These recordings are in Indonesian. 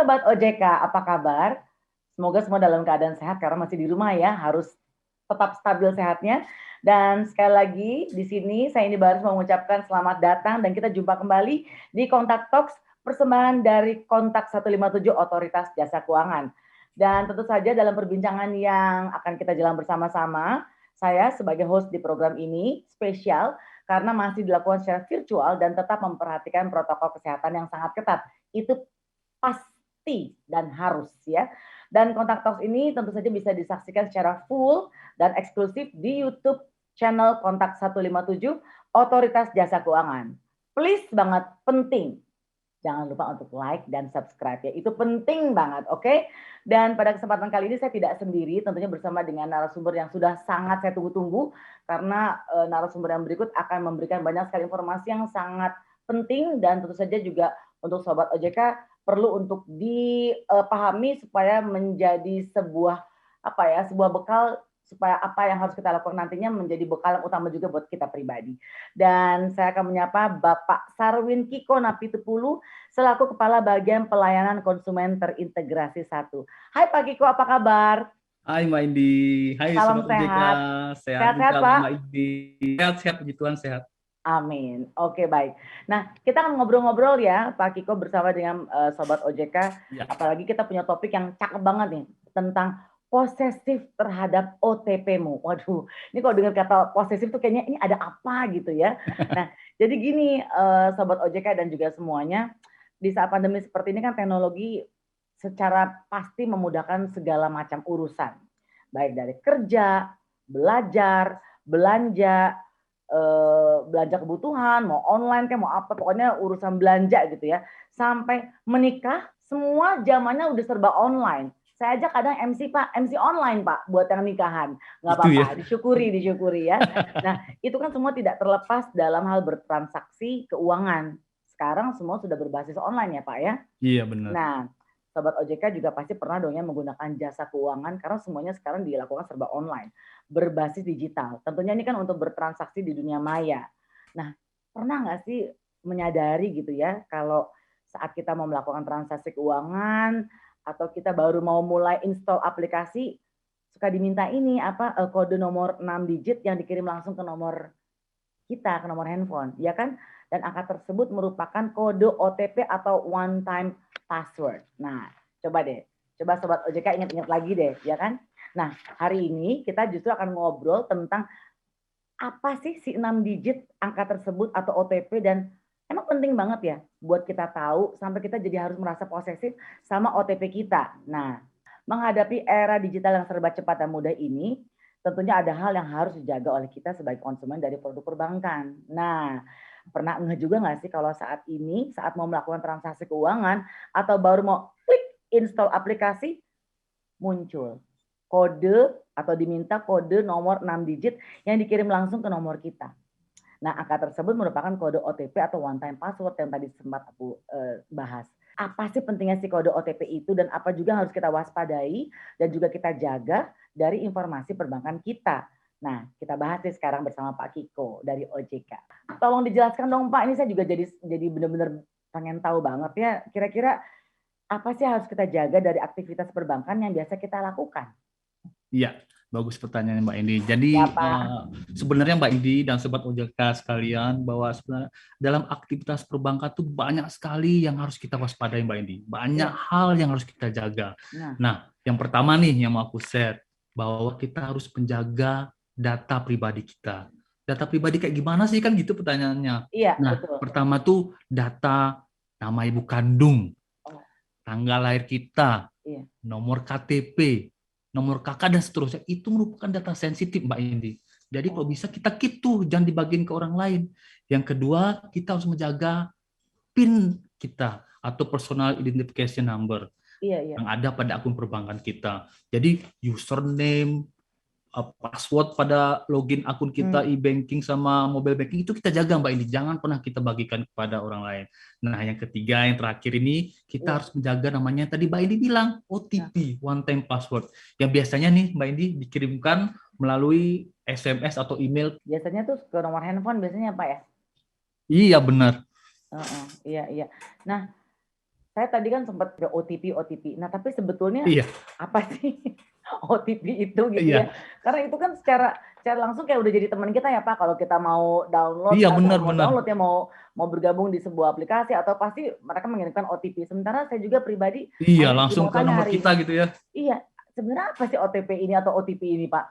Sobat OJK, apa kabar? Semoga semua dalam keadaan sehat karena masih di rumah ya, harus tetap stabil sehatnya. Dan sekali lagi di sini saya ini baru mau mengucapkan selamat datang dan kita jumpa kembali di Kontak Talks, persembahan dari Kontak 157 Otoritas Jasa Keuangan. Dan tentu saja dalam perbincangan yang akan kita jalan bersama-sama, saya sebagai host di program ini spesial karena masih dilakukan secara virtual dan tetap memperhatikan protokol kesehatan yang sangat ketat. Itu pasti dan harus ya. Dan Kontak Talks ini tentu saja bisa disaksikan secara full dan eksklusif di YouTube channel Kontak 157 Otoritas Jasa Keuangan. Please banget, penting. Jangan lupa untuk like dan subscribe ya. Itu penting banget, oke? Dan pada kesempatan kali ini saya tidak sendiri, tentunya bersama dengan narasumber yang sudah sangat saya tunggu-tunggu karena narasumber yang berikut akan memberikan banyak sekali informasi yang sangat penting dan tentu saja juga untuk Sobat OJK perlu untuk dipahami supaya menjadi sebuah sebuah bekal supaya apa yang harus kita lakukan nantinya menjadi bekal yang utama juga buat kita pribadi. Dan saya akan menyapa Bapak Sarwin Kiko Napitupulu selaku Kepala Bagian Pelayanan Konsumen Terintegrasi 1. Hai Pak Kiko, apa kabar? Hai Mbak Indi, hai Salam Sobat OJK, sehat. sehat Sehat-sehat juga Pak? Mbak Indi. Sehat-sehat, puji Tuhan sehat. Amin. Oke, baik. Nah, kita akan ngobrol-ngobrol ya, Pak Kiko bersama dengan Sobat OJK. Ya. Apalagi kita punya topik yang cakep banget nih tentang posesif terhadap OTP-mu. Waduh, ini kalau dengar kata posesif tuh kayaknya ini ada apa gitu ya. Nah, jadi gini Sobat OJK dan juga semuanya, di saat pandemi seperti ini kan teknologi secara pasti memudahkan segala macam urusan. Baik dari kerja, belajar, belanja, belanja kebutuhan, mau online kayak mau apa, pokoknya urusan belanja gitu ya. Sampai menikah, semua zamannya udah serba online. Saya aja kadang MC Pak, MC online Pak buat yang nikahan. Nggak apa-apa, ya? disyukuri ya. Nah, itu kan semua tidak terlepas dalam hal bertransaksi keuangan. Sekarang semua sudah berbasis online ya Pak ya. Iya benar. Nah, Sobat OJK juga pasti pernah dong ya menggunakan jasa keuangan karena semuanya sekarang dilakukan serba online, berbasis digital. Tentunya ini kan untuk bertransaksi di dunia maya. Nah, pernah nggak sih menyadari gitu ya kalau saat kita mau melakukan transaksi keuangan atau kita baru mau mulai install aplikasi suka diminta ini kode nomor 6 digit yang dikirim langsung ke nomor kita, ke nomor handphone, ya kan? Dan angka tersebut merupakan kode OTP atau one time password. Nah, coba Sobat OJK ingat-ingat lagi deh, ya kan? Nah, hari ini kita justru akan ngobrol tentang apa sih si 6 digit angka tersebut atau OTP dan emang penting banget ya buat kita tahu sampai kita jadi harus merasa posesif sama OTP kita. Nah, menghadapi era digital yang serba cepat dan mudah ini, tentunya ada hal yang harus dijaga oleh kita sebagai konsumen dari produk perbankan. Nah, pernah ngeh juga nggak sih kalau saat ini, saat mau melakukan transaksi keuangan atau baru mau klik install aplikasi, muncul kode atau diminta kode nomor 6 digit yang dikirim langsung ke nomor kita. Nah, angka tersebut merupakan kode OTP atau one time password yang tadi sempat aku bahas. Apa sih pentingnya si kode OTP itu dan apa juga harus kita waspadai dan juga kita jaga dari informasi perbankan kita. Nah, kita bahas nih sekarang bersama Pak Kiko dari OJK. Tolong dijelaskan dong Pak, ini saya juga jadi benar-benar pengen tahu banget ya, kira-kira apa sih harus kita jaga dari aktivitas perbankan yang biasa kita lakukan? Iya, bagus pertanyaan Mbak Indi. Jadi Ya, sebenarnya Mbak Indi dan Sobat OJK sekalian bahwa sebenarnya dalam aktivitas perbankan tuh banyak sekali yang harus kita waspadai Mbak Indi. Banyak hal yang harus kita jaga. Nah, yang pertama nih yang mau aku share bahwa kita harus menjaga data pribadi kita. Data pribadi kayak gimana sih kan gitu pertanyaannya. Iya, nah, betul. Pertama tuh data nama ibu kandung, tanggal lahir kita, nomor KTP, nomor kakak dan seterusnya. Itu merupakan data sensitif Mbak Indi. Jadi kalau bisa kita keep tuh, jangan dibagiin ke orang lain. Yang kedua, kita harus menjaga PIN kita atau personal identification number yang ada pada akun perbankan kita. Jadi username, password pada login akun kita e-banking sama mobile banking itu kita jaga Mbak Indi, jangan pernah kita bagikan kepada orang lain. Nah, yang ketiga yang terakhir ini kita harus menjaga namanya tadi Mbak Indi bilang OTP, one time password, yang biasanya nih Mbak Indi dikirimkan melalui SMS atau email. Biasanya tuh ke nomor handphone biasanya Pak ya? Iya benar. Iya. Nah, saya tadi kan sempat OTP. Nah, tapi sebetulnya Iya. apa sih OTP itu gitu Iya. ya? Karena itu kan secara langsung kayak udah jadi teman kita ya Pak. Kalau kita mau download, Iya, bukan mau benar. download ya, mau bergabung di sebuah aplikasi atau pasti mereka mengirimkan OTP. Sementara saya juga pribadi Iya, mau langsung ke tanya nomor hari kita ini. gitu ya. Iya, sebenarnya apa sih OTP ini atau OTP ini Pak?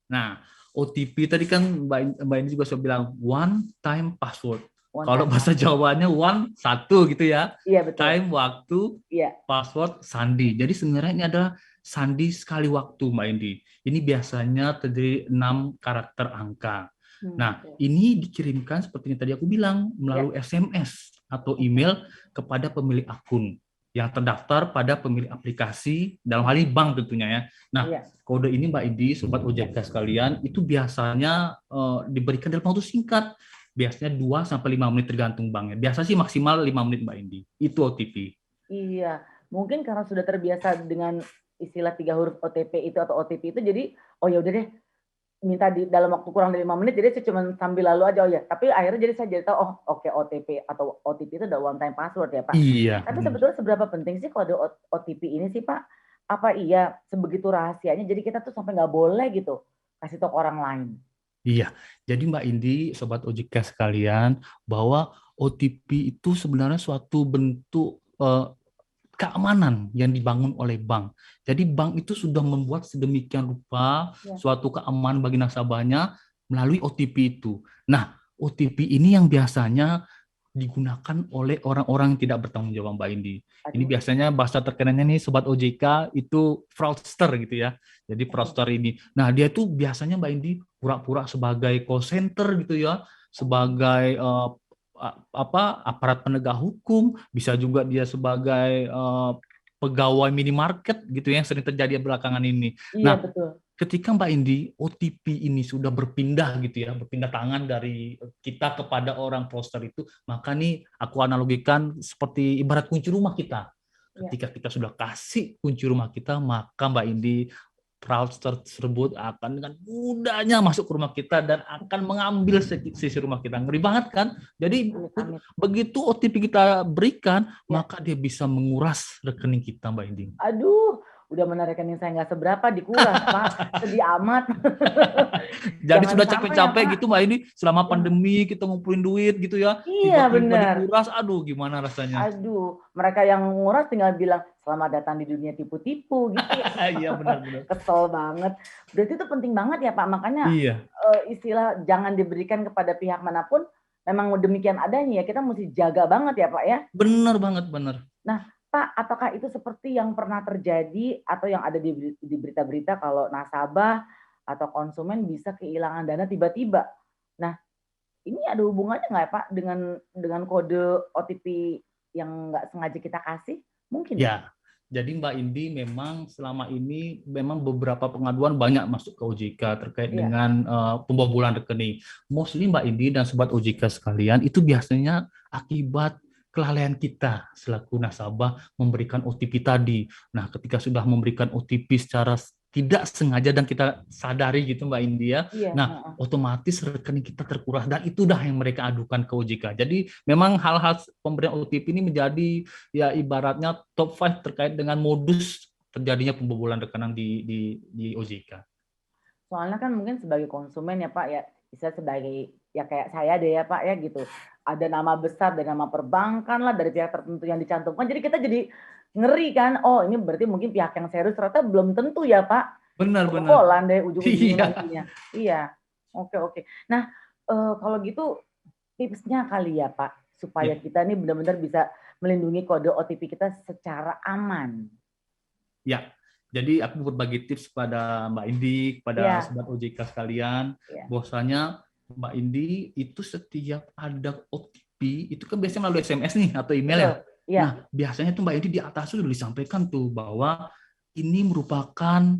Nah, OTP tadi kan Mbak ini juga sudah bilang one time password. One Kalau time bahasa password. Jawanya one, satu gitu ya. Iya, betul. Time, waktu, Iya. password, sandi. Jadi sebenarnya ini adalah sandi sekali waktu, Mbak Indi. Ini biasanya terdiri 6 karakter angka. Nah, ini dikirimkan seperti yang tadi aku bilang melalui SMS atau email kepada pemilik akun yang terdaftar pada pemilik aplikasi, dalam hal ini bank tentunya ya. Nah, kode ini Mbak Indi, Sobat OJK sekalian, itu biasanya diberikan dalam waktu singkat. Biasanya 2-5 menit tergantung banknya. Biasa sih maksimal 5 menit Mbak Indi. Itu OTP. Iya, mungkin karena sudah terbiasa dengan istilah 3 huruf OTP itu atau OTP itu, jadi oh ya udah deh, minta di dalam waktu kurang dari 5 menit, jadi saya cuma sambil lalu aja, oh ya. Tapi akhirnya jadi saya jadi tahu, oh oke, OTP atau OTP itu udah one time password ya Pak. Iya. Tapi sebetulnya seberapa penting sih kode OTP ini sih Pak? Apa iya sebegitu rahasianya, jadi kita tuh sampai nggak boleh gitu kasih tahu orang lain? Iya, jadi Mbak Indi, Sobat OJK sekalian, bahwa OTP itu sebenarnya suatu bentuk keamanan yang dibangun oleh bank. Jadi bank itu sudah membuat sedemikian rupa suatu keamanan bagi nasabahnya melalui OTP itu. Nah, OTP ini yang biasanya digunakan oleh orang-orang yang tidak bertanggung jawab, Mbak Indi. Ini biasanya bahasa terkenalnya nih Sobat OJK itu fraudster gitu ya. Jadi fraudster ini. Nah, dia itu biasanya Mbak Indi pura-pura sebagai call center gitu ya, sebagai aparat penegak hukum, bisa juga dia sebagai pegawai minimarket gitu ya, yang sering terjadi belakangan ini. Iya, nah, betul. Ketika Mbak Indi, OTP ini sudah berpindah gitu ya, berpindah tangan dari kita kepada orang fraudster itu, maka nih aku analogikan seperti ibarat kunci rumah kita. Ketika kita sudah kasih kunci rumah kita, maka Mbak Indi, fraudster tersebut akan dengan mudahnya masuk ke rumah kita dan akan mengambil sisi rumah kita. Ngeri banget kan? Jadi begitu OTP kita berikan, maka dia bisa menguras rekening kita, Mbak Indi. Aduh, udah mana rekening saya nggak seberapa dikuras Pak, sedih amat. Jadi sudah capek-capek gitu Mbak ini selama pandemi kita ngumpulin duit gitu ya, iya, tiba-tiba benar. dikuras, aduh gimana rasanya? Aduh, mereka yang nguras tinggal bilang selamat datang di dunia tipu-tipu gitu ya. Iya, benar-benar. Kesel banget. Berarti itu penting banget ya Pak, makanya istilah jangan diberikan kepada pihak manapun, memang demikian adanya ya, kita mesti jaga banget ya Pak ya. Benar banget, benar. Nah Pak, apakah itu seperti yang pernah terjadi atau yang ada di berita-berita kalau nasabah atau konsumen bisa kehilangan dana tiba-tiba? Nah, ini ada hubungannya nggak ya Pak dengan kode OTP yang nggak sengaja kita kasih? Mungkin ya. Jadi Mbak Indi memang selama ini memang beberapa pengaduan banyak masuk ke OJK terkait dengan pembobolan rekening. Mostly Mbak Indi dan Sobat OJK sekalian itu biasanya akibat kelalaian kita selaku nasabah memberikan OTP tadi. Nah, ketika sudah memberikan OTP secara tidak sengaja dan kita sadari gitu Mbak India, otomatis rekening kita terkuras dan itu dah yang mereka adukan ke OJK. Jadi memang hal-hal pemberian OTP ini menjadi ya ibaratnya top 5 terkait dengan modus terjadinya pembobolan rekening di OJK. Soalnya kan mungkin sebagai konsumen ya Pak ya, bisa sebagai ya kayak saya deh ya Pak ya gitu. Ada nama besar dan nama perbankan lah dari pihak tertentu yang dicantumkan. Jadi kita jadi ngeri kan. Oh ini berarti mungkin pihak yang serius, ternyata belum tentu ya Pak. Benar-benar. Polan deh ujung-ujungnya. Iya. Oke. Nah kalau gitu tipsnya kali ya Pak, supaya kita ini benar-benar bisa melindungi kode OTP kita secara aman. Ya. Jadi aku berbagi tips kepada Mbak Indi, kepada Sobat OJK sekalian, bahwasanya Mbak Indi itu setiap ada OTP itu kan biasanya melalui SMS nih atau email ya. Nah biasanya tuh Mbak Indi di atas sudah disampaikan tuh bahwa ini merupakan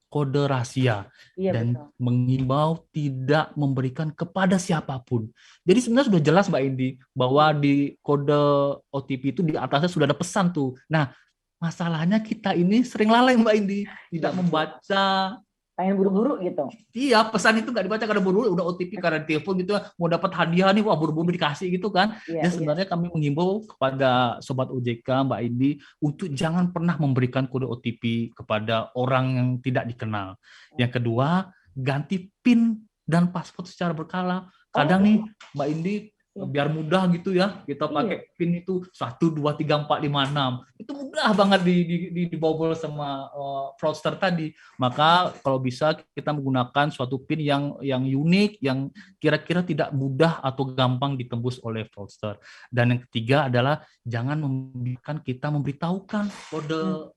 kode rahasia dan mengimbau tidak memberikan kepada siapapun. Jadi sebenarnya sudah jelas Mbak Indi bahwa di kode OTP itu di atasnya sudah ada pesan tuh. Nah masalahnya kita ini sering lalai Mbak Indi, tidak membaca pengen buru-buru gitu. Iya, pesan itu nggak dibaca karena buru-buru, udah OTP karena telepon gitu, mau dapat hadiah nih, wah buru-buru dikasih gitu kan. Iya, Dan iya. sebenarnya kami mengimbau kepada Sobat OJK, Mbak Indi, untuk jangan pernah memberikan kode OTP kepada orang yang tidak dikenal. Yang kedua, ganti PIN dan password secara berkala. Kadang nih, Mbak Indi, biar mudah gitu ya, kita pakai PIN itu 1, 2, 3, 4, 5, 6. Itu mudah banget dibobol sama fraudster tadi. Maka kalau bisa kita menggunakan suatu PIN yang unik, yang kira-kira tidak mudah atau gampang ditembus oleh fraudster. Dan yang ketiga adalah jangan membiarkan kita memberitahukan kode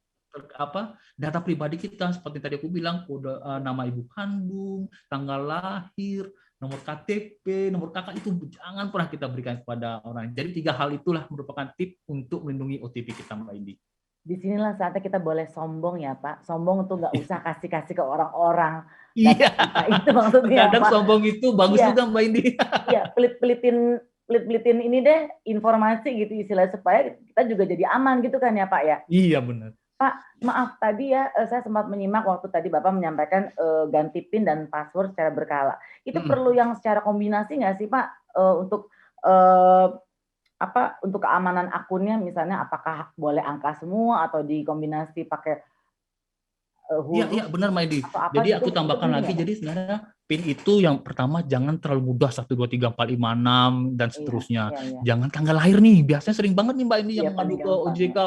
data pribadi kita, seperti tadi aku bilang, kode nama ibu kandung, tanggal lahir, nomor KTP, nomor kakak, itu jangan pernah kita berikan kepada orang. Jadi 3 hal itulah merupakan tip untuk melindungi OTP kita, Mbak Indi. Disinilah saatnya kita boleh sombong ya Pak. Sombong tuh nggak usah kasih-kasih ke orang-orang. Iya. Itu maksudnya. Kadang Pak. sombong itu bagus juga Mbak Indi. Iya, pelit-pelitin ini deh informasi gitu istilahnya, supaya kita juga jadi aman gitu kan ya Pak ya. Iya benar. Pak, maaf tadi ya saya sempat menyimak waktu tadi Bapak menyampaikan ganti PIN dan password secara berkala. Itu perlu yang secara kombinasi nggak sih Pak untuk untuk keamanan akunnya, misalnya apakah boleh angka semua atau dikombinasi pakai huruf? Iya benar Mbak Edi. Jadi aku tambahkan lagi, jadi sebenarnya PIN itu yang pertama jangan terlalu mudah 1, 2, 3, 4, 5, 6 dan seterusnya. Jangan tanggal lahir nih, biasanya sering banget nih Mbak Edi yang ngadu ke OJK.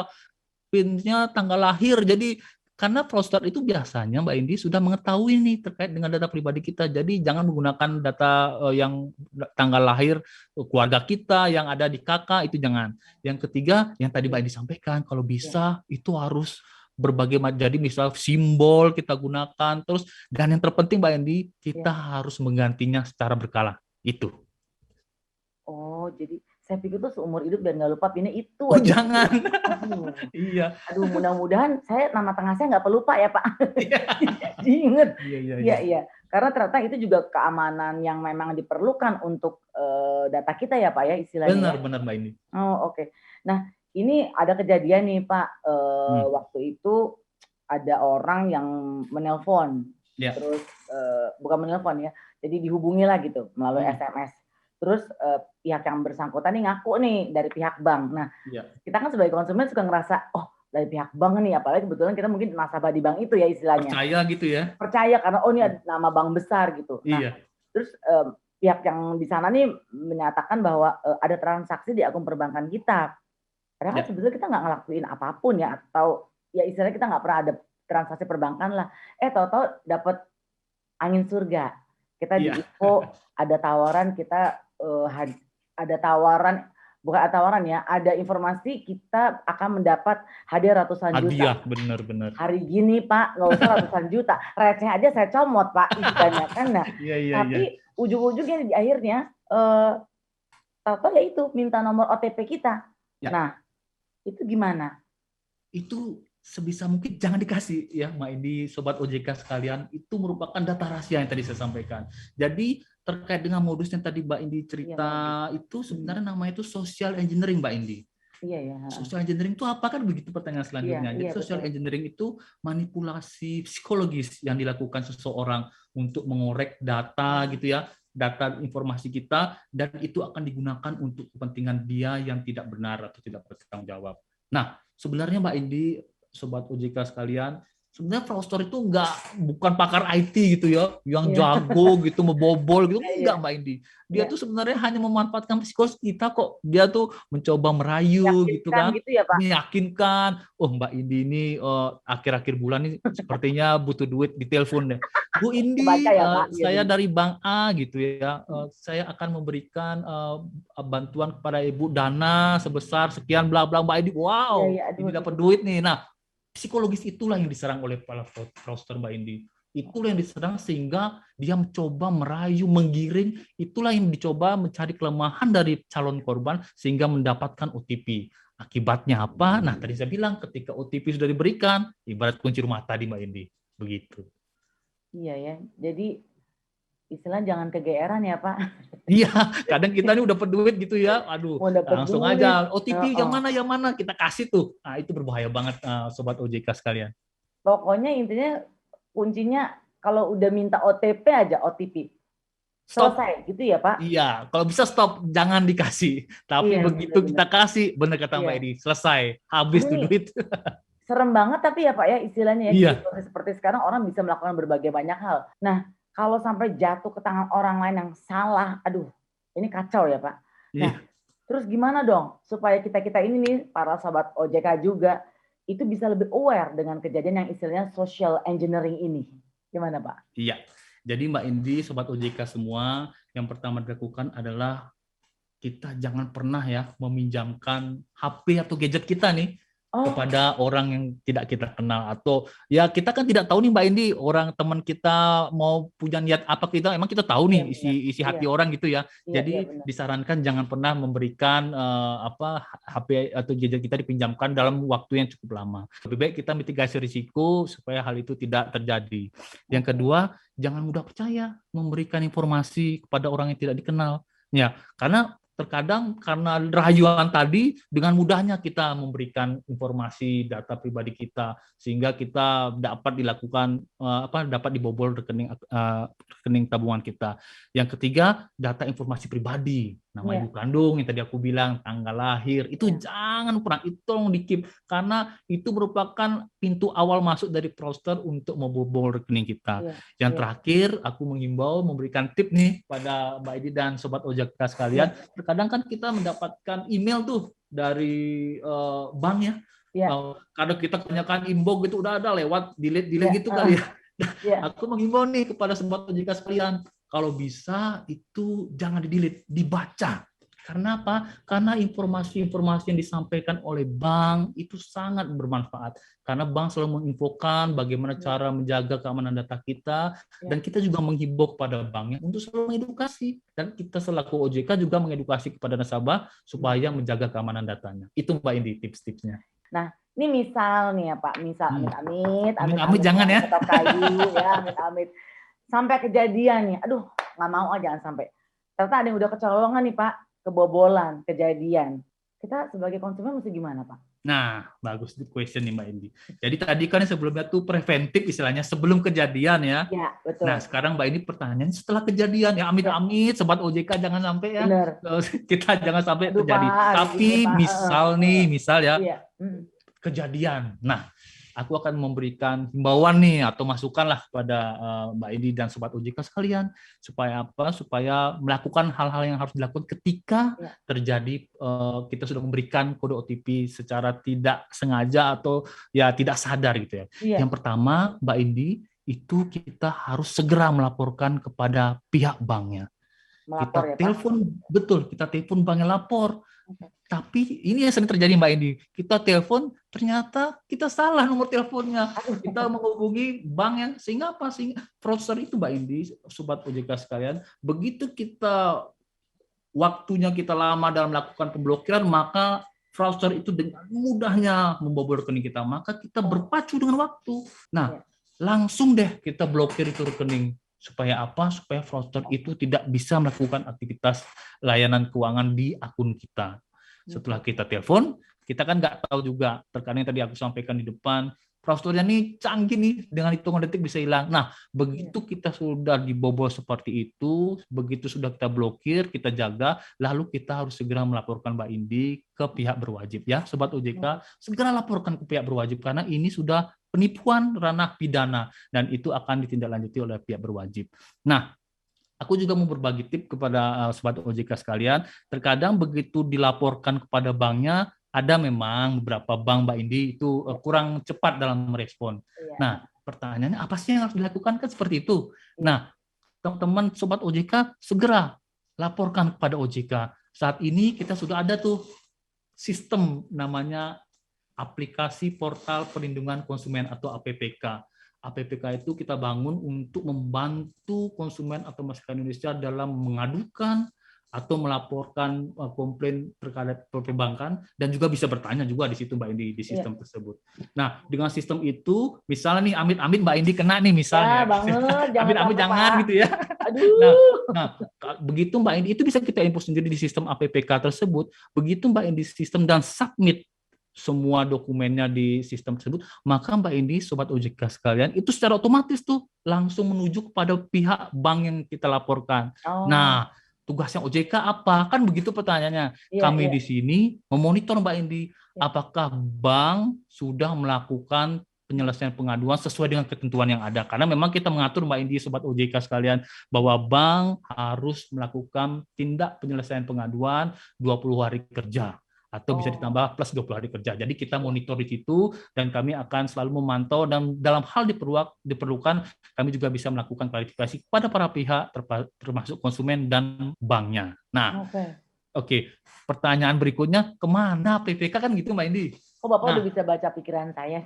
PIN-nya tanggal lahir. Jadi karena fraudster itu biasanya Mbak Indi sudah mengetahui nih terkait dengan data pribadi kita. Jadi jangan menggunakan data yang tanggal lahir keluarga kita yang ada di KK, itu jangan. Yang ketiga yang tadi Mbak Indi sampaikan, kalau bisa itu harus berbagai macam, jadi misal simbol kita gunakan terus, dan yang terpenting Mbak Indi, kita harus menggantinya secara berkala. Itu. Oh, jadi saya pikir tuh seumur hidup biar nggak lupa PIN-nya itu aja. Jangan. Iya. Aduh, mudah-mudahan saya nama tengah saya nggak perlu Pak ya Pak. Diinget. Iya. Karena ternyata itu juga keamanan yang memang diperlukan untuk data kita ya Pak ya istilahnya. Benar Mbak Indi. Oh oke. Nah ini ada kejadian nih Pak. Waktu itu ada orang yang menelpon. Terus bukan menelpon ya. Jadi dihubungi lah gitu melalui SMS. Terus pihak yang bersangkutan nih ngaku nih dari pihak bank. Nah, kita kan sebagai konsumen suka ngerasa, oh dari pihak bank nih, apalagi kebetulan kita mungkin nasabah di bank itu ya istilahnya. Percaya gitu ya? Percaya karena oh ini ada nama bank besar gitu. Nah, terus pihak yang di sana nih menyatakan bahwa ada transaksi di akun perbankan kita. Padahal kan sebetulnya kita nggak ngelakuin apapun ya, atau ya istilahnya kita nggak pernah ada transaksi perbankan lah. Tahu-tahu dapat angin surga. Kita diinfo ada tawaran kita ada tawaran, bukan tawaran ya, ada informasi kita akan mendapat hadiah ratusan juta. Hadiah, benar-benar. Hari gini Pak, nggak usah ratusan juta, receh aja saya comot Pak, istilahnya kan. Nah, tapi ujung-ujungnya di akhirnya, tahu-tahu ya itu minta nomor OTP kita. Nah, itu gimana? Itu sebisa mungkin jangan dikasih ya Mbak Indi, Sobat OJK sekalian, itu merupakan data rahasia yang tadi saya sampaikan. Jadi terkait dengan modus yang tadi Mbak Indi cerita, itu sebenarnya namanya itu social engineering Mbak Indi. Iya. Social engineering itu apa kan begitu pertanyaan selanjutnya. Jadi social engineering itu manipulasi psikologis yang dilakukan seseorang untuk mengorek data gitu ya, data informasi kita, dan itu akan digunakan untuk kepentingan dia yang tidak benar atau tidak bertanggung jawab. Nah, sebenarnya Mbak Indi, Sobat OJK sekalian, sebenarnya fraudster itu bukan pakar IT gitu ya, yang jago gitu, membobol gitu, enggak Mbak Indi. Dia tuh sebenarnya hanya memanfaatkan psikologis kita kok. Dia tuh mencoba merayu gitu kan, gitu ya, Pak? meyakinkan, oh Mbak Indi ini akhir-akhir bulan ini sepertinya butuh duit, ditelepon deh. Bu Indi, saya dari Bank A gitu ya, saya akan memberikan bantuan kepada Ibu dana sebesar sekian bla bla, Mbak Indi, wow, ini dapat duit nih. Nah, psikologis itulah yang diserang oleh para fraudster Mbak Indi. Itulah yang diserang sehingga dia mencoba merayu, menggiring. Itulah yang dicoba mencari kelemahan dari calon korban sehingga mendapatkan OTP. Akibatnya apa? Nah, tadi saya bilang ketika OTP sudah diberikan, ibarat kunci rumah tadi Mbak Indi. Begitu. Iya ya. Jadi istilah jangan kegeeran ya Pak. Iya, kadang kita nih udah dapat duit gitu ya, aduh, langsung duit aja OTP yang mana kita kasih tuh. Nah itu berbahaya banget Sobat OJK sekalian. Pokoknya intinya kuncinya kalau udah minta OTP aja, OTP. Stop. Selesai gitu ya, Pak? Iya, kalau bisa stop, jangan dikasih. Tapi Iya, begitu benar-benar. kita kasih, benar kata Mbak Iya. Edi, selesai, habis Aduh tuh nih, duit. serem banget tapi ya Pak ya istilahnya ya, di Iya, situasi seperti sekarang orang bisa melakukan berbagai banyak hal. Nah, kalau sampai jatuh ke tangan orang lain yang salah, aduh, ini kacau ya Pak. Nah, iya, terus gimana dong supaya kita-kita ini nih, para sahabat OJK juga, itu bisa lebih aware dengan kejadian yang istilahnya social engineering ini. Gimana Pak? iya. Jadi Mbak Indi, Sobat OJK semua, yang pertama dilakukan adalah kita jangan pernah ya meminjamkan HP atau gadget kita nih Oh, kepada orang yang tidak kita kenal, atau ya kita kan tidak tahu nih Mbak Indi, orang teman kita mau punya niat apa, kita emang kita tahu iya nih benar. isi Iya, hati orang gitu ya. iya, iya Jadi benar. disarankan jangan pernah memberikan HP atau gadget kita dipinjamkan dalam waktu yang cukup lama. Lebih baik kita mitigasi risiko supaya hal itu tidak terjadi. Yang Oke. kedua, jangan mudah percaya memberikan informasi kepada orang yang tidak dikenal. Ya, karena terkadang karena rayuan tadi dengan mudahnya kita memberikan informasi data pribadi kita sehingga kita dapat dilakukan dapat dibobol rekening tabungan kita. Yang ketiga, data informasi pribadi, nama Iya, ibu kandung yang tadi aku bilang, tanggal lahir, itu iya. jangan pernah, itu tolong di-keep karena itu merupakan pintu awal masuk dari fraudster untuk membobol rekening kita. Iya, Yang iya, terakhir, aku mengimbau memberikan tip nih pada Mbak Edi dan Sobat OJK sekalian. iya, Terkadang kan kita mendapatkan email tuh dari bank ya. iya, Kadang kita kebanyakan inbox gitu udah ada lewat delete iya, gitu kali ya. iya. Aku mengimbau nih kepada Sobat OJK sekalian, kalau bisa itu jangan di-delete, dibaca. Karena apa? Karena informasi-informasi yang disampaikan oleh bank itu sangat bermanfaat. Karena bank selalu menginfokan bagaimana cara menjaga keamanan data kita, dan kita juga menghimbau kepada banknya untuk selalu mengedukasi. Dan kita selaku OJK juga mengedukasi kepada nasabah supaya menjaga keamanan datanya. Itu Mbak Indi tips-tipsnya. Nah, ini misal nih ya Pak, misal amit-amit, Amit-amit jangan ya. ketok kayu ya, amit-amit. Sampai kejadian nih, aduh nggak mau aja jangan sampai. Ternyata ada yang udah kecolongan nih Pak, kebobolan, kejadian. Kita sebagai konsumen mesti gimana Pak? Nah, bagus question nih Mbak Indi. Jadi tadi kan sebelumnya tuh preventif istilahnya sebelum kejadian ya. Ya, betul. Nah, sekarang Mbak Indi pertanyaannya setelah kejadian ya, amit-amit Sobat OJK jangan sampai ya. Bener. Kita jangan sampai Aduh, terjadi. Pak, Tapi Pak. misal ya, Iya. kejadian. Nah, aku akan memberikan himbauan nih atau masukan lah kepada Mbak Indi dan Sobat OJK sekalian supaya apa? Supaya melakukan hal-hal yang harus dilakukan ketika terjadi kita sudah memberikan kode OTP secara tidak sengaja atau ya tidak sadar gitu ya. Iya. Yang pertama, Mbak Indi, itu kita harus segera melaporkan kepada pihak banknya. Melapor, kita telepon, betul, kita telepon banknya lapor. Tapi ini yang sering terjadi Mbak Indi. Kita telepon, ternyata kita salah nomor teleponnya. Kita menghubungi bank yang sehingga apa? Sehingga fraudster itu Mbak Indi, Sobat OJK sekalian, begitu kita waktunya kita lama dalam melakukan pemblokiran, maka fraudster itu dengan mudahnya membobol rekening kita. Maka kita berpacu dengan waktu. Nah, langsung deh kita blokir itu rekening. Supaya apa? Supaya fraudster itu tidak bisa melakukan aktivitas layanan keuangan di akun kita. Setelah kita telepon, kita kan nggak tahu juga, terkadang tadi aku sampaikan di depan, fraudsternya nih canggih nih, dengan hitungan detik bisa hilang. Nah, begitu kita sudah dibobol seperti itu, begitu sudah kita blokir, kita jaga, lalu kita harus segera melaporkan Mbak Indi ke pihak berwajib. Ya, Sobat OJK, segera laporkan ke pihak berwajib, karena ini sudah penipuan ranah pidana, dan itu akan ditindaklanjuti oleh pihak berwajib. Nah, aku juga mau berbagi tip kepada Sobat OJK sekalian. Terkadang begitu dilaporkan kepada banknya, ada memang beberapa bank Mbak Indi itu kurang cepat dalam merespon. Nah, pertanyaannya apa sih yang harus dilakukan? Kan seperti itu. Nah, teman-teman Sobat OJK segera laporkan kepada OJK. Saat ini kita sudah ada tuh sistem namanya aplikasi portal perlindungan konsumen atau APPK. APPK itu kita bangun untuk membantu konsumen atau masyarakat Indonesia dalam mengadukan atau melaporkan komplain terkait perbankan, dan juga bisa bertanya juga di situ Mbak Indi di sistem tersebut. Nah, dengan sistem itu misalnya nih amit-amit Mbak Indi kena nih misalnya. Amit-amit jangan gitu ya. Nah, begitu Mbak Indi itu bisa kita input sendiri di sistem APPK tersebut. Begitu Mbak Indi sistem dan submit semua dokumennya di sistem tersebut, maka Mbak Indi, Sobat OJK sekalian, itu secara otomatis tuh langsung menuju kepada pihak bank yang kita laporkan. Nah, tugasnya OJK apa? Kan begitu pertanyaannya. Kami di sini memonitor Mbak Indi, apakah bank sudah melakukan penyelesaian pengaduan sesuai dengan ketentuan yang ada. Karena memang kita mengatur Mbak Indi, Sobat OJK sekalian, bahwa bank harus melakukan tindak penyelesaian pengaduan 20 hari kerja. Atau bisa ditambah plus 20 hari kerja. Jadi kita monitor di situ dan kami akan selalu memantau dan dalam hal diperlukan kami juga bisa melakukan klarifikasi kepada para pihak termasuk konsumen dan banknya. Nah, Oke. Pertanyaan berikutnya, kemana PPK kan gitu Mbak Indi? Oh, Bapak udah bisa baca pikiran saya.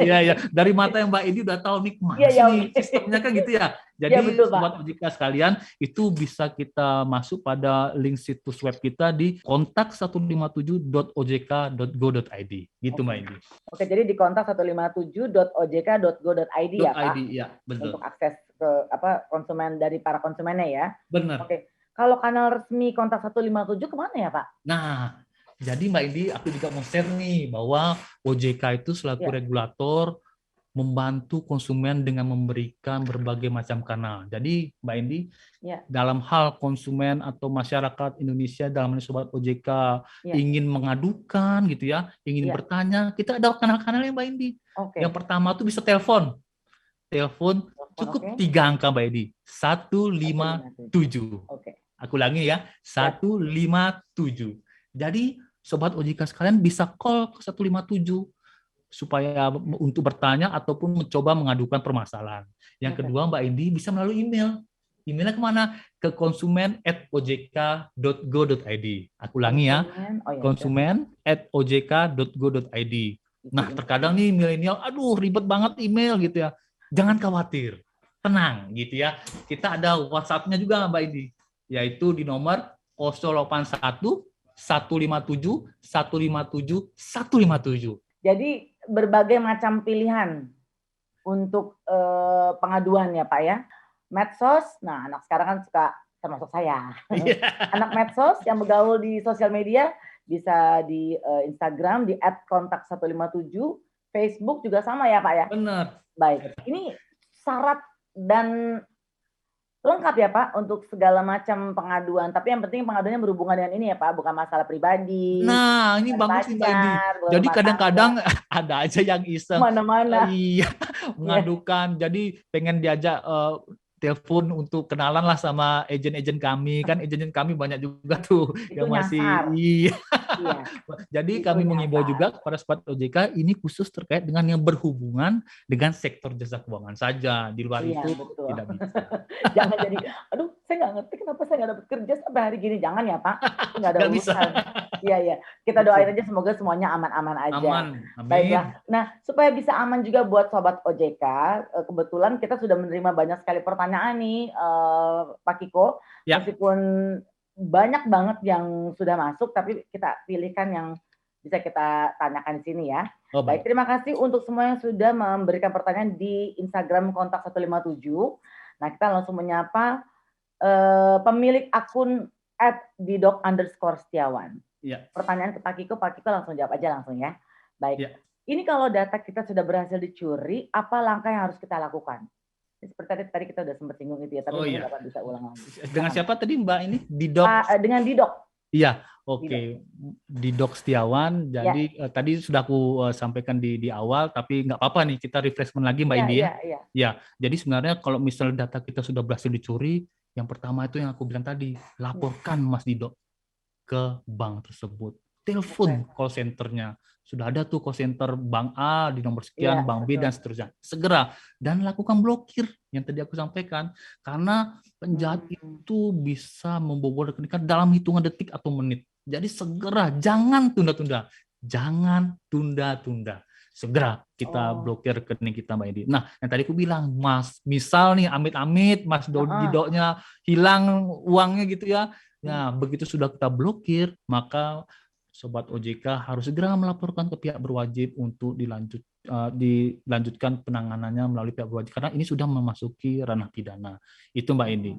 Iya, ya. Dari mata yang Mbak Indi udah tahu nih kemana sih nih sistemnya kan gitu ya. Jadi betul, Sobat OJK sekalian, itu bisa kita masuk pada link situs web kita di kontak157.ojk.go.id. Gitu Mbak Indi. Oke, jadi di kontak157.ojk.go.id ya Pak? Iya, betul. Untuk akses ke konsumen dari para konsumennya ya. Benar. Oke. Kalau kanal resmi kontak 157 kemana ya Pak? Nah, jadi Mbak Indi, aku juga mau share nih bahwa OJK itu selaku regulator membantu konsumen dengan memberikan berbagai macam kanal. Jadi Mbak Indi, dalam hal konsumen atau masyarakat Indonesia dalam ini Sobat OJK ingin mengadukan gitu ya, ingin bertanya, kita ada kanal-kanal yang Mbak Indi. Yang pertama tuh bisa telepon. Telepon cukup 3 angka Mbak Indi. 157. Aku ulangi ya, 157. Jadi Sobat OJK sekalian bisa call ke 157 supaya untuk bertanya ataupun mencoba mengadukan permasalahan. Yang kedua Mbak Indi bisa melalui email. Emailnya kemana? Ke konsumen@ojk.go.id. Aku ulangi ya, konsumen@ojk.go.id. Nah, terkadang nih milenial, aduh ribet banget email gitu ya. Jangan khawatir, tenang gitu ya. Kita ada WhatsApp-nya juga Mbak Indi, yaitu di nomor 081 157 157 157. Jadi berbagai macam pilihan untuk pengaduan ya Pak ya. Medsos, nah anak sekarang kan suka, termasuk saya, anak medsos yang bergaul di sosial media, bisa di Instagram di @kontak157, Facebook juga sama ya Pak ya? Benar. Baik, ini syarat dan lengkap ya Pak untuk segala macam pengaduan. Tapi yang penting pengaduannya berhubungan dengan ini ya Pak, bukan masalah pribadi. Nah, ini bagus nih Mbak Indi. Jadi kadang-kadang ada aja yang iseng. Mana-mana. Iya, mengadukan. Jadi pengen diajak telepon untuk kenalan lah sama agen-agen kami. Kan agen kami banyak juga tuh itu yang masih iya. Jadi kami mengimbau juga kepada Sobat OJK ini khusus terkait dengan yang berhubungan dengan sektor jasa keuangan saja. Di luar itu betul. Tidak bisa. Jangan jadi, aduh saya nggak ngerti kenapa saya nggak dapat kerja sampai hari gini. Jangan ya Pak, nggak ada urusan. Iya. Kita doain aja semoga semuanya aman-aman aja. Aman. Amin. Baiklah. Nah, supaya bisa aman juga buat Sobat OJK, kebetulan kita sudah menerima banyak sekali pertanyaan nih, Pak Kiko. Ya. Meskipun banyak banget yang sudah masuk, tapi kita pilihkan yang bisa kita tanyakan di sini ya. Baik, terima kasih untuk semua yang sudah memberikan pertanyaan di Instagram kontak 157. Nah, kita langsung menyapa pemilik akun @didok_setiawan. Ya. Pertanyaan ke Pak Kiko langsung jawab aja langsung ya. Baik, ini kalau data kita sudah berhasil dicuri, apa langkah yang harus kita lakukan? Seperti tadi kita udah sempat singgung itu ya, tapi Bapak bisa ulang lagi. Dengan siapa tadi Mbak ini? Didok? Dengan Didok. Iya, oke. Didok Setiawan. Jadi tadi sudah aku sampaikan di awal, tapi nggak apa-apa nih, kita refreshment lagi Mbak Indi ya. Ya, jadi sebenarnya kalau misalnya data kita sudah berhasil dicuri, yang pertama itu yang aku bilang tadi, laporkan Mas Didok ke bank tersebut. Telepon call center-nya. Sudah ada tuh call center bank A di nomor sekian, bank B dan seterusnya. Segera dan lakukan blokir yang tadi aku sampaikan, karena penjahat itu bisa membobol rekening dalam hitungan detik atau menit. Jadi segera, jangan tunda-tunda. Jangan tunda-tunda. Segera kita blokir rekening kita Mbak Edi. Nah, yang tadi aku bilang, Mas, misal nih amit-amit Mas Didoknya hilang uangnya gitu ya. Nah, begitu sudah kita blokir, maka Sobat OJK harus segera melaporkan ke pihak berwajib untuk dilanjutkan penanganannya melalui pihak berwajib, karena ini sudah memasuki ranah pidana. Itu Mbak Indi.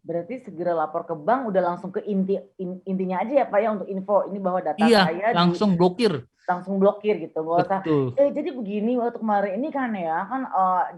Berarti segera lapor ke bank, udah langsung ke intinya aja ya Pak ya, untuk info ini bahwa data Iya, saya langsung blokir. langsung blokir gitu, nggak usah, Betul. jadi begini waktu kemarin ini kan ya, kan,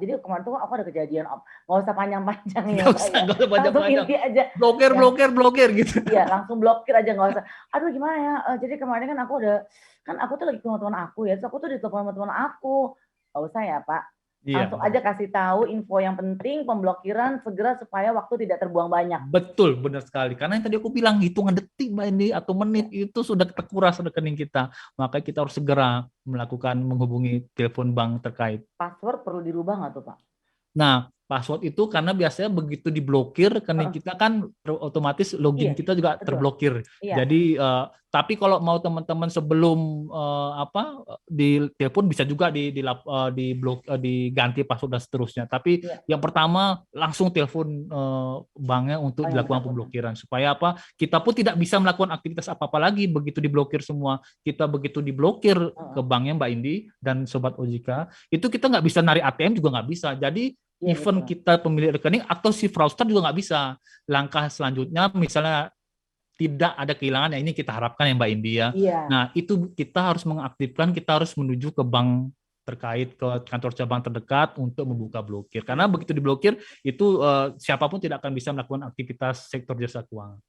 jadi kemarin tuh aku ada kejadian, nggak usah panjang-panjang ya Pak ya, Nggak usah langsung panjang-panjang. inti aja, Blokir, ya blokir, blokir gitu. iya langsung blokir aja nggak usah, aduh gimana ya, jadi kemarin kan aku tuh lagi ke rumah teman aku ya, terus aku tuh ditelepon sama teman aku, nggak usah ya Pak, Iya, langsung aja kasih tahu info yang penting, pemblokiran segera supaya waktu tidak terbuang banyak. betul, benar sekali. Karena yang tadi aku bilang, hitungan detik Mbak Indi atau menit itu sudah terkuras rekening kita. Maka kita harus segera melakukan menghubungi telepon bank terkait. Password perlu dirubah nggak tuh Pak? Nah, password itu karena biasanya begitu diblokir rekening kita kan otomatis login Iya, kita juga betul. terblokir. Iya. Jadi tapi kalau mau teman-teman sebelum di telepon bisa juga diganti password dan seterusnya. Tapi Iya. yang pertama langsung telepon banknya untuk Yang dilakukan pemblokiran supaya apa? Kita pun tidak bisa melakukan aktivitas apa-apa lagi begitu diblokir semua. Kita begitu diblokir ke banknya Mbak Indi dan Sobat OJK, itu kita nggak bisa narik ATM juga nggak bisa. Jadi Iya, even betul. kita pemilik rekening atau si fraudster juga nggak bisa. Langkah selanjutnya misalnya tidak ada kehilangan, ya ini kita harapkan ya Mbak Indi ya. Iya. Nah itu kita harus mengaktifkan, kita harus menuju ke bank terkait, ke kantor cabang terdekat untuk membuka blokir. Karena begitu diblokir itu siapapun tidak akan bisa melakukan aktivitas sektor jasa keuangan.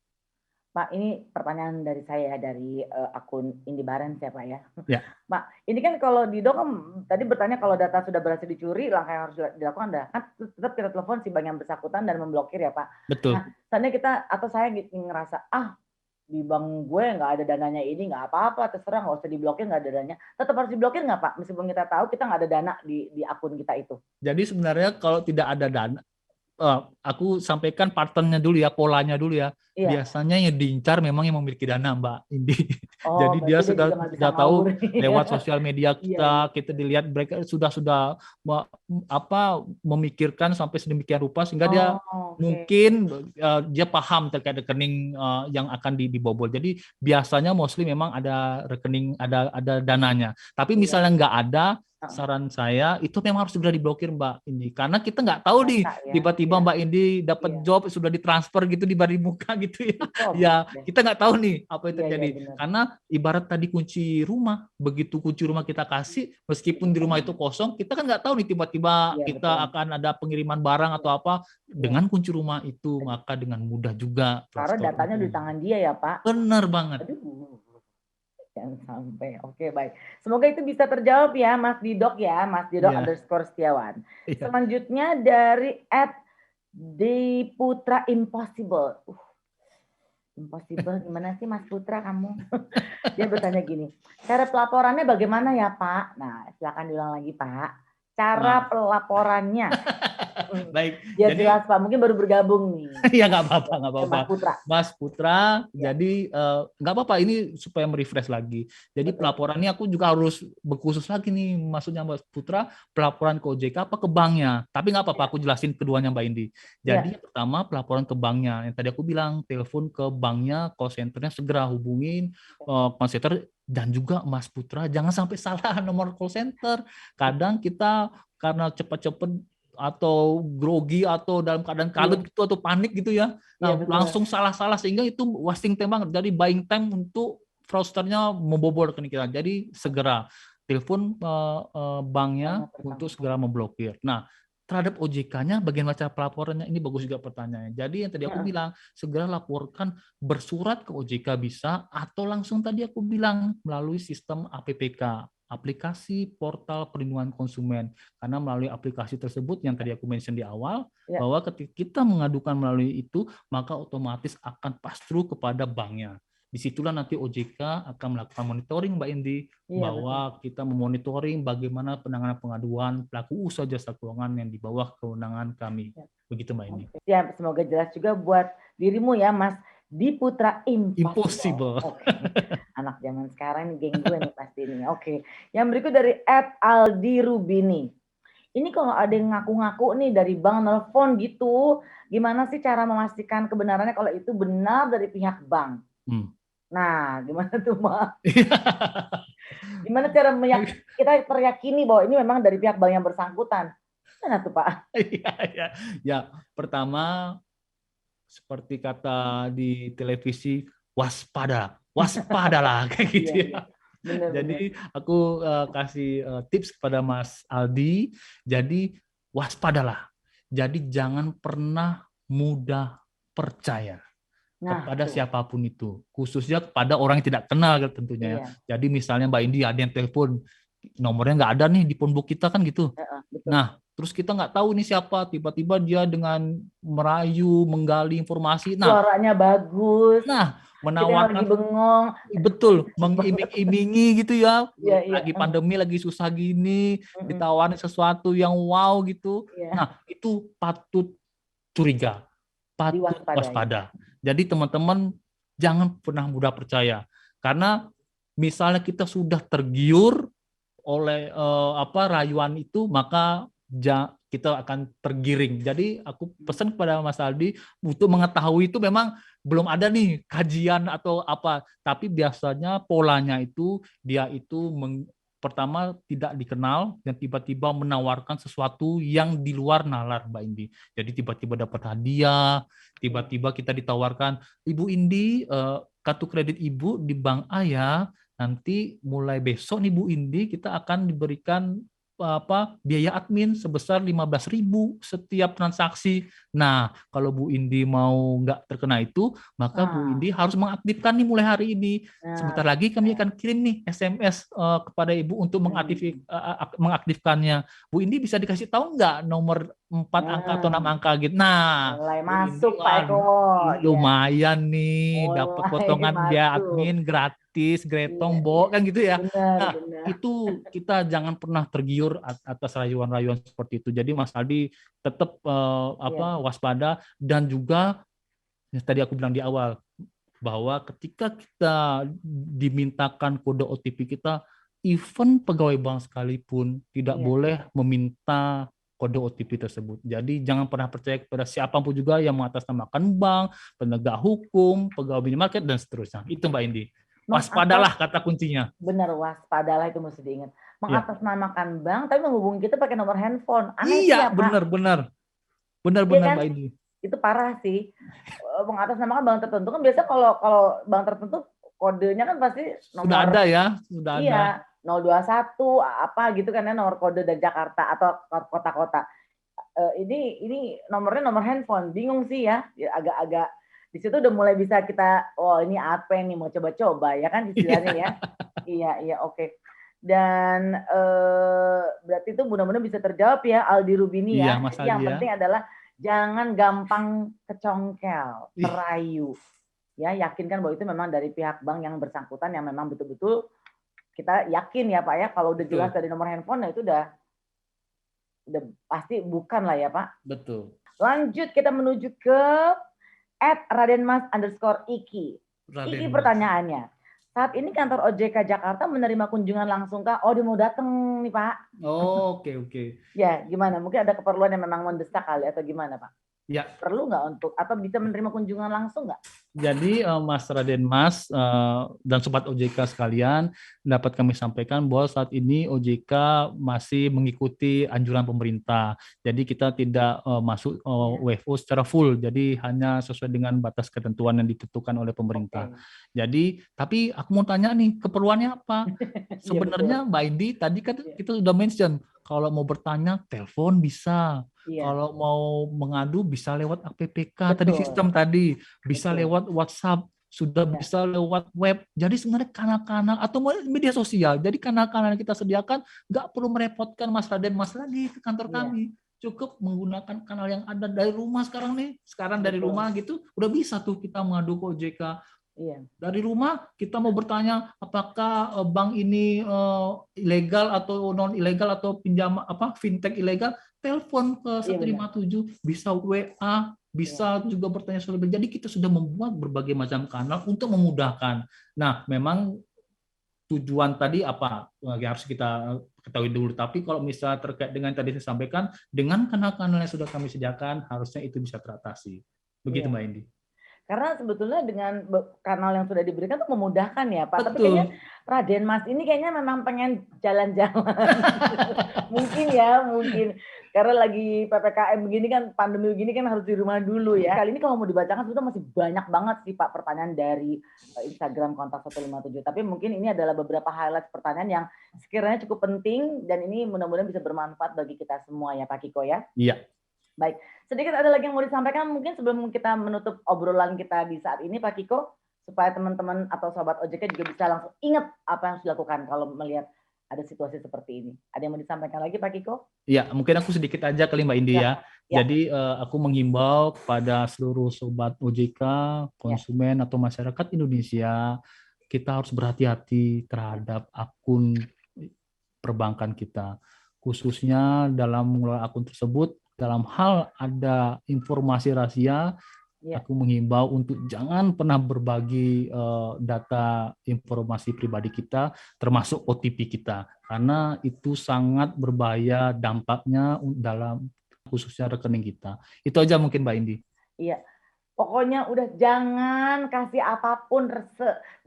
Pak, ini pertanyaan dari saya dari akun Indi Barens ya Pak ya. Ya. Pak, ini kan kalau di dok tadi bertanya kalau data sudah berhasil dicuri, langkah yang harus dilakukan adalah kan tetap kita telepon si bank yang bersangkutan dan memblokir ya Pak. Betul. Nah, seandainya kita atau saya ngerasa di bank gue nggak ada dananya ini, nggak apa-apa, terserah nggak usah diblokir, nggak ada dananya. Tetap harus diblokir nggak Pak? Meskipun kita tahu kita nggak ada dana di akun kita itu. Jadi sebenarnya kalau tidak ada dana, aku sampaikan patternnya dulu ya, polanya dulu ya. Iya. Biasanya yang diincar memang yang memiliki dana, Mbak Indi. Oh, Jadi dia sudah tahu lewat sosial media kita, kita dilihat mereka sudah memikirkan sampai sedemikian rupa sehingga dia mungkin dia paham terkait rekening yang akan dibobol. Jadi biasanya mostly memang ada rekening, ada dananya. Tapi misalnya nggak ada, saran saya itu memang harus segera diblokir Mbak Indi, karena kita nggak tahu nih tiba-tiba Mbak Indi dapat job sudah ditransfer gitu di muka gitu ya. Ya kita nggak tahu nih apa yang terjadi, karena ibarat tadi kunci rumah, begitu kunci rumah kita kasih meskipun di rumah itu kosong, kita kan nggak tahu nih tiba-tiba kita akan ada pengiriman barang atau apa dengan kunci rumah itu, maka dengan mudah juga karena datanya di tangan dia ya Pak. Benar banget. Aduh, jangan sampai. Oke, baik. Semoga itu bisa terjawab ya, Mas Didok ya, Mas Didok _Setiawan. Selanjutnya dari @Diputra Impossible. Impossible gimana sih Mas Putra kamu? Dia bertanya gini, cara pelaporannya bagaimana ya Pak? Nah, silakan diulang lagi Pak. Cara pelaporannya. Baik. Biar jelas Pak, mungkin baru bergabung nih. Ya nggak apa-apa. Mas Putra. Jadi nggak apa-apa, ini supaya merefresh lagi. Jadi pelaporannya aku juga harus berkhusus lagi nih, maksudnya Mas Putra, pelaporan ke OJK apa ke banknya. Tapi nggak apa-apa, aku jelasin keduanya Mbak Indi. Jadi yang pertama pelaporan ke banknya. Yang tadi aku bilang, telepon ke banknya, call centernya segera hubungin call center, dan juga Mas Putra jangan sampai salah nomor call center. Kadang kita karena cepat-cepat atau grogi atau dalam keadaan kalut gitu atau panik gitu ya, langsung salah-salah sehingga itu wasting time banget, jadi buying time untuk fraudsternya membobol rekening kita. Jadi segera telepon banknya untuk segera memblokir. Nah, terhadap OJK-nya bagaimana cara pelaporannya, ini bagus juga pertanyaannya. Jadi yang tadi aku bilang, segera laporkan bersurat ke OJK bisa, atau langsung tadi aku bilang melalui sistem APPK, aplikasi portal perlindungan konsumen. Karena melalui aplikasi tersebut yang tadi aku mention di awal, bahwa ketika kita mengadukan melalui itu, maka otomatis akan pass through kepada banknya. Disitulah nanti OJK akan melakukan monitoring Mbak Indi, bahwa kita memonitoring bagaimana penanganan pengaduan pelaku usaha jasa keuangan yang di bawah kewenangan kami. Begitu Mbak Indi. Ya, semoga jelas juga buat dirimu ya Mas Diputra Impossible. Anak zaman sekarang nih, geng gue nih pasti nih. Oke. Yang berikut dari @Aldi Rubini. Ini kalau ada yang ngaku-ngaku nih dari bank nelfon gitu, gimana sih cara memastikan kebenarannya kalau itu benar dari pihak bank? Nah, gimana tuh, Mak? Gimana cara kita teriyakini bahwa ini memang dari pihak bank yang bersangkutan? Mana tuh, Pak? Ya, pertama seperti kata di televisi, waspadalah kayak gitu ya. Benar, jadi aku kasih tips kepada Mas Aldi, jadi waspadalah. Jadi jangan pernah mudah percaya kepada siapapun itu, khususnya kepada orang yang tidak kenal tentunya ya. Jadi misalnya Mbak Indi ada yang telepon, nomornya nggak ada nih di phone book kita kan gitu. Nah, terus kita nggak tahu ini siapa, tiba-tiba dia dengan merayu, menggali informasi. Nah, suaranya bagus. Nah, menawarkan, lagi bengong. Betul, mengiming-imingi gitu ya. Lagi pandemi, lagi susah gini, ditawarin sesuatu yang wow gitu. Nah, itu patut curiga, patut waspada. Jadi teman-teman jangan pernah mudah percaya, karena misalnya kita sudah tergiur oleh rayuan itu, maka kita akan tergiring. Jadi aku pesan kepada Mas Aldi untuk mengetahui itu, memang belum ada nih kajian atau apa, tapi biasanya polanya itu dia itu pertama tidak dikenal dan tiba-tiba menawarkan sesuatu yang di luar nalar, Mbak Indi. Jadi tiba-tiba dapat hadiah, tiba-tiba kita ditawarkan, Ibu Indi, kartu kredit Ibu di Bank A ya, nanti mulai besok nih Bu Indi kita akan diberikan biaya admin sebesar 15.000 setiap transaksi. Nah, kalau Bu Indi mau nggak terkena itu, maka Bu Indi harus mengaktifkan nih mulai hari ini. Sebentar lagi kami akan kirim nih SMS kepada Ibu untuk mengaktifkannya. Bu Indi bisa dikasih tahu nggak nomor 4 angka atau 6 angka gitu. Nah, mulai masuk Pak Eko. Lumayan nih, dapat potongan biaya admin gratis, gretong, Bo, kan gitu ya. Nah, itu kita jangan pernah tergiur atas rayuan-rayuan seperti itu. Jadi Mas Aldi tetap waspada, dan juga tadi aku bilang di awal bahwa ketika kita dimintakan kode OTP kita, even pegawai bank sekalipun tidak boleh meminta kode OTP tersebut. Jadi jangan pernah percaya kepada siapapun juga yang mengatasnamakan bank, penegak hukum, pegawai minimarket, dan seterusnya. Itu Mbak Indi. Waspadalah kata kuncinya. Benar, waspadalah itu mesti diingat. Mengatasnamakan bank, tapi menghubungi kita pakai nomor handphone. Aneh iya, benar-benar. Benar-benar Mbak Indi. Itu parah sih. Mengatasnamakan bank tertentu kan biasa kalau bank tertentu kodenya kan pasti nomor. Sudah ada ya, sudah ada. 021 apa gitu kan ya, nomor kode dari Jakarta atau kota-kota. Ini nomornya nomor handphone. Bingung sih ya, agak-agak di situ udah mulai bisa kita, ini apa nih, mau coba-coba ya kan istilahnya ya. Iya, oke. Dan berarti itu mudah-mudahan bisa terjawab ya Aldi Rubini ya. Yang penting adalah jangan gampang kecongkel, terayu. Ya, yakinkan bahwa itu memang dari pihak bank yang bersangkutan, yang memang betul-betul kita yakin ya Pak ya, kalau udah jelas dari nomor handphone, nah itu udah pasti bukan lah ya Pak. Betul. Lanjut kita menuju ke @radenmas_iki. Iki pertanyaannya, saat ini kantor OJK Jakarta menerima kunjungan langsung kah? Oh, dia mau datang nih Pak. Oke. Ya, gimana? Mungkin ada keperluan yang memang mendesak kali atau gimana Pak? Ya. Perlu nggak untuk, atau bisa menerima kunjungan langsung nggak? Jadi Mas Raden Mas dan Sobat OJK sekalian, dapat kami sampaikan bahwa saat ini OJK masih mengikuti anjuran pemerintah. Jadi kita tidak masuk WFO secara full, jadi hanya sesuai dengan batas ketentuan yang ditentukan oleh pemerintah. Jadi, tapi aku mau tanya nih, keperluannya apa? Sebenarnya Mbak Indi, tadi kan kita sudah mention, kalau mau bertanya, telepon bisa. Kalau mau mengadu bisa lewat APPK tadi, sistem tadi bisa lewat WhatsApp, sudah bisa lewat web. Jadi sebenarnya kanal-kanal atau media sosial. Jadi kanal-kanal yang kita sediakan nggak perlu merepotkan Mas Raden Mas lagi ke kantor kami. Cukup menggunakan kanal yang ada dari rumah sekarang nih. Sekarang dari rumah gitu udah bisa tuh kita mengadu ke OJK. Dari rumah kita mau bertanya apakah bank ini ilegal atau non ilegal atau pinjam fintech ilegal, telepon ke 157, bisa WA, bisa juga bertanya soal. Jadi kita sudah membuat berbagai macam kanal untuk memudahkan. Nah, memang tujuan tadi apa yang harus kita ketahui dulu. Tapi kalau misalnya terkait dengan tadi saya sampaikan, dengan kanal-kanal yang sudah kami sediakan, harusnya itu bisa teratasi. Begitu Mbak Indi. Karena sebetulnya dengan kanal yang sudah diberikan tuh memudahkan ya Pak. Tapi kayaknya Betul. Raden Mas ini kayaknya memang pengen jalan-jalan. Mungkin ya, mungkin. Karena lagi PPKM begini kan, pandemi begini kan harus di rumah dulu ya. Kali ini kalau mau dibacakan sebetulnya masih banyak banget sih Pak pertanyaan dari Instagram kontak 157. Tapi mungkin ini adalah beberapa highlight pertanyaan yang sekiranya cukup penting dan ini mudah-mudahan bisa bermanfaat bagi kita semua ya Pak Kiko ya. Iya. Baik, sedikit ada lagi yang mau disampaikan mungkin sebelum kita menutup obrolan kita di saat ini Pak Kiko, supaya teman-teman atau sobat OJK juga bisa langsung ingat apa yang harus dilakukan kalau melihat ada situasi seperti ini. Ada yang mau disampaikan lagi Pak Kiko? Iya, mungkin aku sedikit aja kali Mbak Indi ya. Jadi aku menghimbau kepada seluruh sobat OJK, konsumen atau masyarakat Indonesia, kita harus berhati-hati terhadap akun perbankan kita. Khususnya dalam mengelola akun tersebut, dalam hal ada informasi rahasia, aku menghimbau untuk jangan pernah berbagi data informasi pribadi kita, termasuk OTP kita, karena itu sangat berbahaya dampaknya dalam khususnya rekening kita. Itu aja mungkin Mbak Indi. Iya. Pokoknya udah jangan kasih apapun,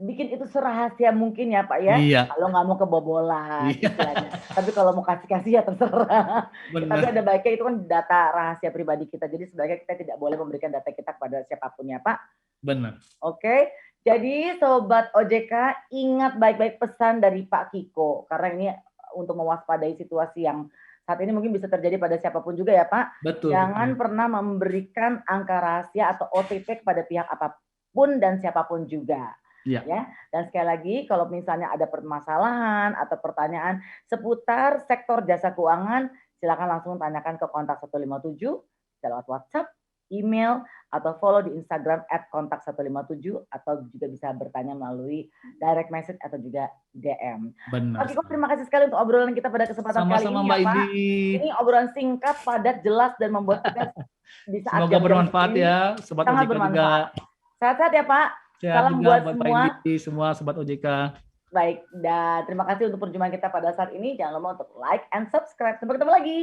bikin itu serahasia mungkin ya Pak ya. Iya. Kalau nggak mau kebobolan Iya. istilahnya. Tapi kalau mau kasih-kasih ya terserah. Tapi ada baiknya itu kan data rahasia pribadi kita. Jadi sebaiknya kita tidak boleh memberikan data kita kepada siapapun ya Pak. Benar. Oke. Jadi Sobat OJK ingat baik-baik pesan dari Pak Kiko. Karena ini untuk mewaspadai situasi yang saat ini mungkin bisa terjadi pada siapapun juga ya Pak. Betul. Jangan pernah memberikan angka rahasia atau OTP kepada pihak apapun dan siapapun juga. Ya. Dan sekali lagi kalau misalnya ada permasalahan atau pertanyaan seputar sektor jasa keuangan, silakan langsung tanyakan ke kontak 157 lewat WhatsApp, email, atau follow di Instagram @kontak157 atau juga bisa bertanya melalui direct message atau juga DM. Benar. Oke, terima kasih sekali untuk obrolan kita pada kesempatan kali ini Mbak ya Pak. Indi. Ini obrolan singkat, padat, jelas dan membuat kita bisa semoga bermanfaat ya Sobat sangat OJK bermanfaat. juga. Sehat-sehat ya Pak. Sehat salam juga buat semua Sobat OJK. Baik, dan terima kasih untuk perjumpaan kita pada saat ini. Jangan lupa untuk like and subscribe. Sampai ketemu lagi.